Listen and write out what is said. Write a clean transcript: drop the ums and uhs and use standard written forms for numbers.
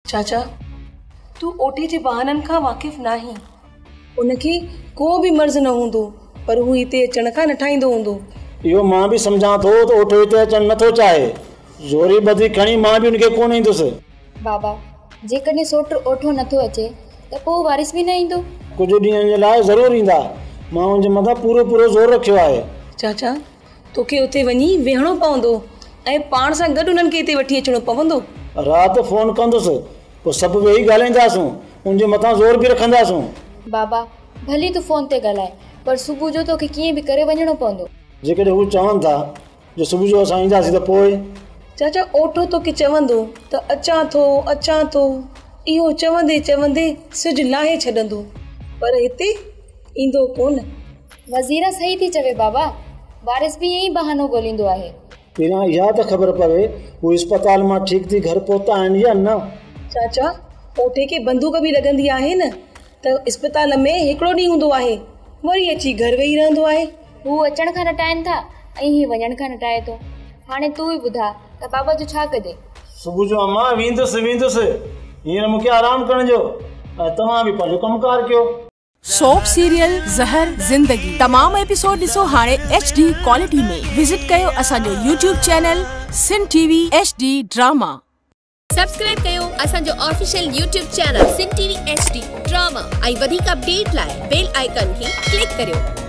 चाचा, तू ओटी जे बहाननि खां वाक़िफ़ नाहीं। उनखे को बि मर्ज़ न हूंदो, पर हू हिते अचण खां न ठाहींदो हूंदो। इहो मां बि सम्झां थो त ओठो हिते अचणु नथो चाहे। ज़ोरी बदी खणी मां बि उनखे कोन ईंदुसि। बाबा, जेकॾहिं सोट ओठो नथो अचे त पोइ वारिस बि न ईंदो। कुझु ॾींहंनि जे लाइ ज़रूरु ईंदा। मां उनजे मथां पूरो ज़ोर रखियो आहे। चाचा, तोखे उते वञी वेहणो पवंदो ऐं पाण सां गॾु उन्हनि खे हिते वठी अचणो पवंदो। राति फ़ोन कंदुसि, पोइ सभु वेही ॻाल्हाईंदासूं, उनजे मथां ज़ोर बि रखंदासूं। बाबा, भली तूं फ़ोन ते ॻाल्हाए, पर सुबुह जो तोखे कीअं बि करे वञणो पवंदो। जेकॾहिं हू चवनि था जो सुबुह जो असां ईंदासीं त पोइ? चाचा, ओठो तोखे चवंदो त अचां थो, इहो चवंदे चवंदे सिज लाहे छॾंदो, पर हिते ईंदो कोन। वज़ीरा सही थी चवे बाबा, वारिस बि ईअं ई बहानो ॻोल्हींदो आहे। पहिरियां इहा त ख़बर पवे हू अस्पताल मां ठीक थी घर पहुता आहिनि या न। चाचा, ओठे खे बंदूक बि लॻंदी आहे न, त अस्पताल में हिकिड़ो ॾींहुं हूंदो आहे, वरी अची घर वेही रहंदो आहे। हू अचण खां नटाइनि था ऐं ही वञण खां नटाए थो। हाणे तूं ई ॿुधा त बाबा जो छा कजे। सुबुह जो अम्मा वेंदुसि, हींअर मूंखे आराम करण जो, ऐं तव्हां बि पंहिंजो कमकार कयो। सोप सीरियल ज़हर ज़िंदगी तमाम एपिसोड ॾिसो हाणे HD क्वालिटी में। विजिट कयो असांजो YouTube चैनल सिन TV HD ड्रामा। सब्सक्राइब कयो असांजो ऑफिशियल YouTube चैनल सिन TV HD ड्रामा ऐं वधीक अपडेट लाइ बेल आइकन खे क्लिक करियो।